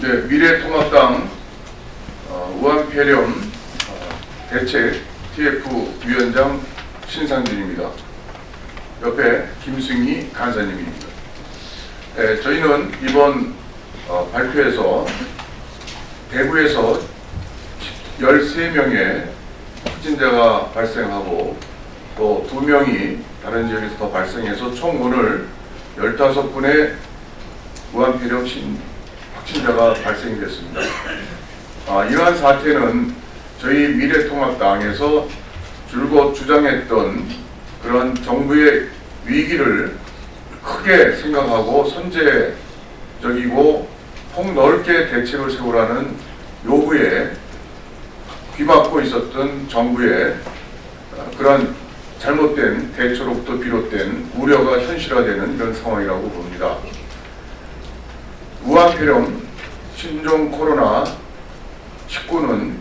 미래통합당 우한폐렴 대책 TF 위원장 신상준입니다. 옆에 김승희 간사님입니다. 저희는 이번 발표에서 대구에서 13명의 확진자가 발생하고 또 2명이 다른 지역에서 더 발생해서 총 오늘 15분의 우한폐렴 확진자가 발생이 됐습니다. 이러한 사태는 저희 미래통합당에서 줄곧 주장했던 그런 정부의 위기를 크게 생각하고 선제적이고 폭넓게 대책을 세우라는 요구에 귀막고 있었던 정부의 그런 잘못된 대처로부터 비롯된 우려가 현실화되는 이런 상황이라고 봅니다. 우한폐렴 신종 코로나19는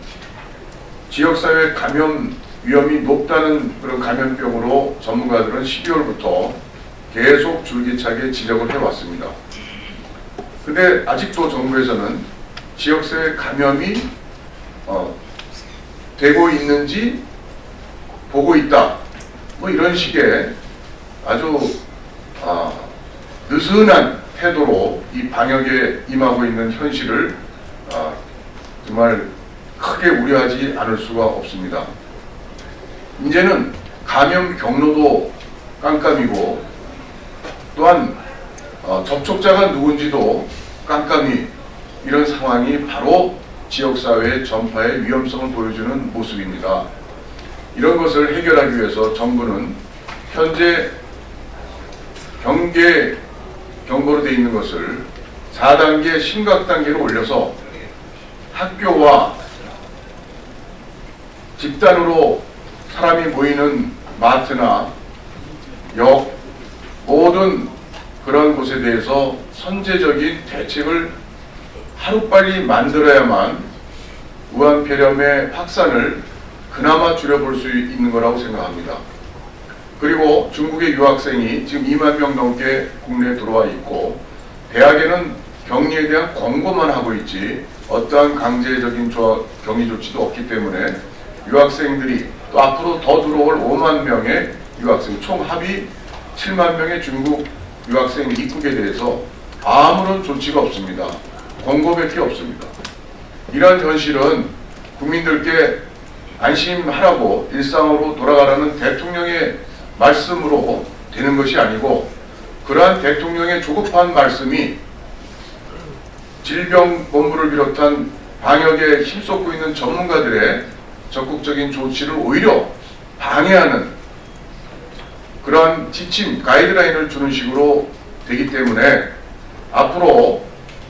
지역사회 감염 위험이 높다는 그런 감염병으로 전문가들은 12월부터 계속 줄기차게 지적을 해왔습니다. 근데 아직도 정부에서는 지역사회 감염이 되고 있는지 보고 있다, 뭐 이런 식의 아주 느슨한 태도로 이 방역에 임하고 있는 현실을 정말 크게 우려하지 않을 수가 없습니다. 이제는 감염 경로도 깜깜이고 또한 접촉자가 누군지도 깜깜이, 이런 상황이 바로 지역사회의 전파의 위험성을 보여주는 모습입니다. 이런 것을 해결하기 위해서 정부는 현재 경계 경보로 되어 있는 것을 4단계 심각 단계로 올려서 학교와 집단으로 사람이 모이는 마트나 역, 모든 그런 곳에 대해서 선제적인 대책을 하루빨리 만들어야만 우한폐렴의 확산을 그나마 줄여볼 수 있는 거라고 생각합니다. 그리고 중국의 유학생이 지금 2만 명 넘게 국내에 들어와 있고 대학에는 격리에 대한 권고만 하고 있지 어떠한 강제적인 격리 조치도 없기 때문에 유학생들이 또 앞으로 더 들어올 5만 명의 유학생, 총 합의 7만 명의 중국 유학생 입국에 대해서 아무런 조치가 없습니다. 권고밖에 없습니다. 이러한 현실은 국민들께 안심하라고 일상으로 돌아가라는 대통령의 말씀으로 되는 것이 아니고, 그러한 대통령의 조급한 말씀이 질병본부를 비롯한 방역에 힘쏟고 있는 전문가들의 적극적인 조치를 오히려 방해하는 그러한 지침, 가이드라인을 주는 식으로 되기 때문에 앞으로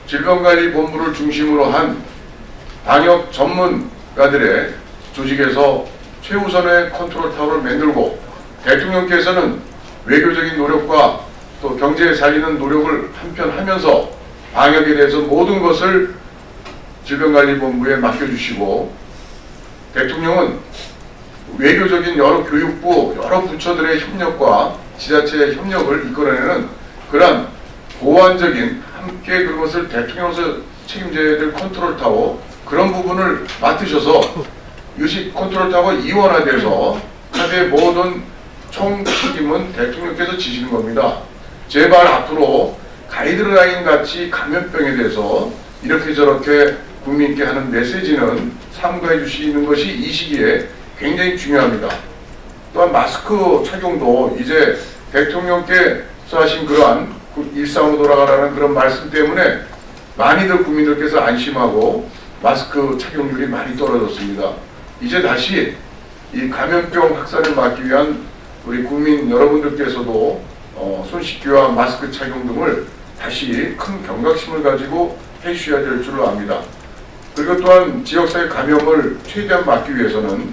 질병관리본부를 중심으로 한 방역 전문가들의 조직에서 최우선의 컨트롤 타워를 만들고, 대통령께서는 외교적인 노력과 또 경제 살리는 노력을 한편 하면서 방역에 대해서 모든 것을 질병관리본부에 맡겨주시고, 대통령은 외교적인 여러 교육부, 여러 부처들의 협력과 지자체의 협력을 이끌어내는 그러한 보완적인, 함께 그것을 대통령으로서 책임져야 될 컨트롤 타워, 그런 부분을 맡으셔서 이것이 컨트롤 타워가 이원화돼서 하루의 모든 총 책임은 대통령께서 지시는 겁니다. 제발 앞으로 가이드라인 같이 감염병에 대해서 이렇게 저렇게 국민께 하는 메시지는 삼가해 주시는 것이 이 시기에 굉장히 중요합니다. 또한 마스크 착용도 이제 대통령께서 하신 그러한 일상으로 돌아가라는 그런 말씀 때문에 많이들 국민들께서 안심하고 마스크 착용률이 많이 떨어졌습니다. 이제 다시 이 감염병 확산을 막기 위한 우리 국민 여러분들께서도 손 씻기와 마스크 착용 등을 다시 큰 경각심을 가지고 해주셔야 될 줄로 압니다. 그리고 또한 지역사회 감염을 최대한 막기 위해서는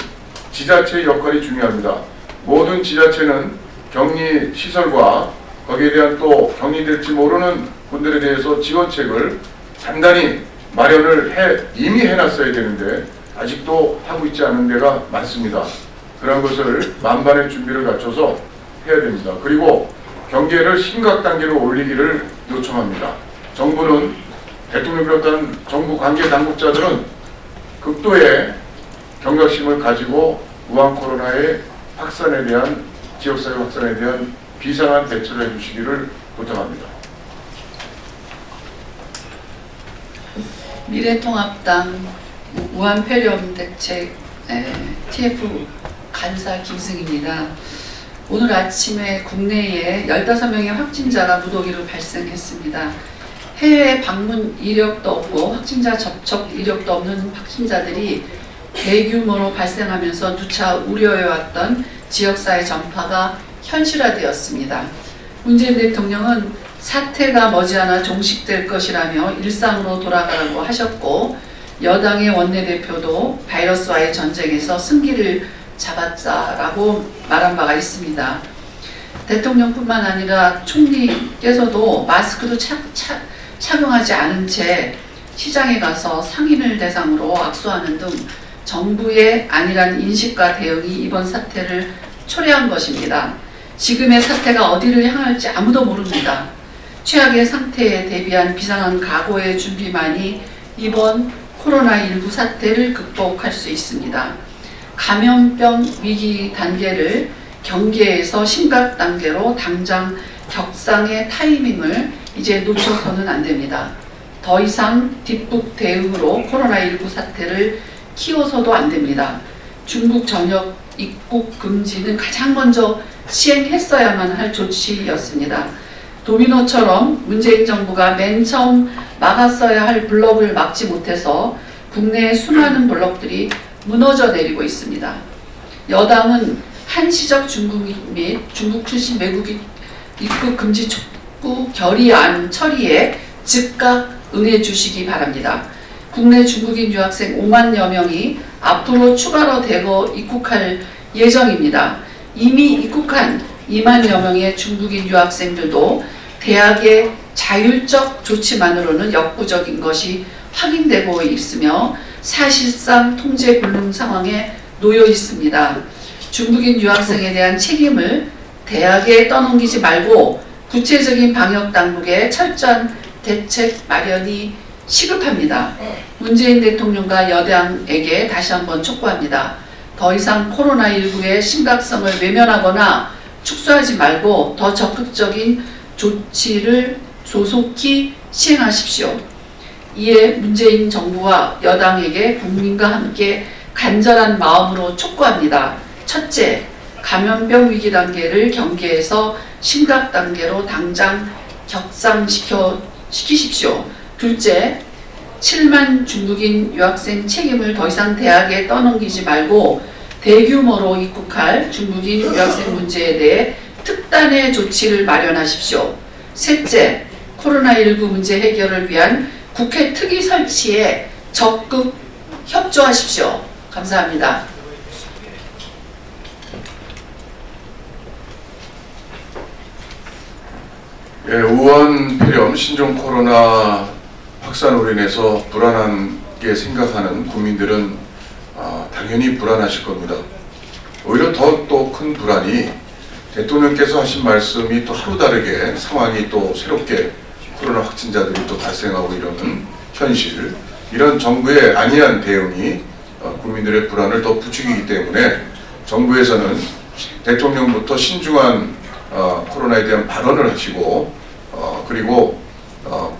지자체의 역할이 중요합니다. 모든 지자체는 격리 시설과 거기에 대한 또 격리될지 모르는 분들에 대해서 지원책을 단단히 마련을 이미 해놨어야 되는데 아직도 하고 있지 않은 데가 많습니다. 그런 것을 만반의 준비를 갖춰서 해야 됩니다. 그리고 경계를 심각 단계로 올리기를 요청합니다. 정부는 대통령 비롯한 정부 관계 당국자들은 극도의 경각심을 가지고 우한 코로나의 확산에 대한 지역사회 확산에 대한 비상한 대처를 해주시기를 부탁합니다. 미래통합당 우한폐렴 대책 TF 간사 김승입니다. 오늘 아침에 국내에 15명의 확진자가 무더기로 발생했습니다. 해외 방문 이력도 없고 확진자 접촉 이력도 없는 확진자들이 대규모로 발생하면서 누차 우려해왔던 지역사회 전파가 현실화되었습니다. 문재인 대통령은 사태가 머지않아 종식될 것이라며 일상으로 돌아가라고 하셨고, 여당의 원내대표도 바이러스와의 전쟁에서 승기를 잡았다라고 말한 바가 있습니다. 대통령뿐만 아니라 총리께서도 마스크도 착용하지 않은 채 시장에 가서 상인을 대상으로 악수하는 등 정부의 안일한 인식과 대응이 이번 사태를 초래한 것입니다. 지금의 사태가 어디를 향할지 아무도 모릅니다. 최악의 상태에 대비한 비상한 각오의 준비만이 이번 코로나19 사태를 극복할 수 있습니다. 감염병 위기 단계를 경계에서 심각 단계로 당장 격상의 타이밍을 이제 놓쳐서는 안 됩니다. 더 이상 뒷북 대응으로 코로나19 사태를 키워서도 안 됩니다. 중국 전역 입국 금지는 가장 먼저 시행했어야만 할 조치였습니다. 도미노처럼 문재인 정부가 맨 처음 막았어야 할 블록을 막지 못해서 국내의 수많은 블록들이 무너져 내리고 있습니다. 여당은 한시적 중국인 및 중국 출신 외국인 입국 금지 촉구 결의안 처리에 즉각 응해 주시기 바랍니다. 국내 중국인 유학생 5만여 명이 앞으로 추가로 대거 입국할 예정입니다. 이미 입국한 2만여 명의 중국인 유학생들도 대학의 자율적 조치만으로는 역부족인 것이 확인되고 있으며 사실상 통제 불능 상황에 놓여 있습니다. 중국인 유학생에 대한 책임을 대학에 떠넘기지 말고 구체적인 방역 당국의 철저한 대책 마련이 시급합니다. 문재인 대통령과 여당에게 다시 한번 촉구합니다. 더 이상 코로나19의 심각성을 외면하거나 축소하지 말고 더 적극적인 조치를 조속히 시행하십시오. 이에 문재인 정부와 여당에게 국민과 함께 간절한 마음으로 촉구합니다. 첫째, 감염병 위기 단계를 경계에서 심각 단계로 당장 격상시키십시오. 둘째, 7만 중국인 유학생 책임을 더 이상 대학에 떠넘기지 말고 대규모로 입국할 중국인 유학생 문제에 대해 특단의 조치를 마련하십시오. 셋째, 코로나19 문제 해결을 위한 국회 특위 설치에 적극 협조하십시오. 감사합니다. 예, 우한 폐렴 신종 코로나 확산으로 인해서 불안하게 생각하는 국민들은 당연히 불안하실 겁니다. 오히려 더 또 큰 불안이 대통령께서 하신 말씀이 또 하루 다르게 상황이 또 새롭게 코로나 확진자들이 또 발생하고 이러는 현실, 이런 정부의 안이한 대응이 국민들의 불안을 더 부추기기 때문에 정부에서는 대통령부터 신중한 코로나에 대한 발언을 하시고 그리고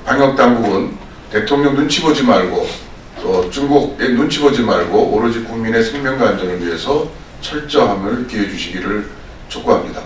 방역당국은 대통령 눈치 보지 말고 또 중국의 눈치 보지 말고 오로지 국민의 생명과 안전을 위해서 철저함을 기해 주시기를 촉구합니다.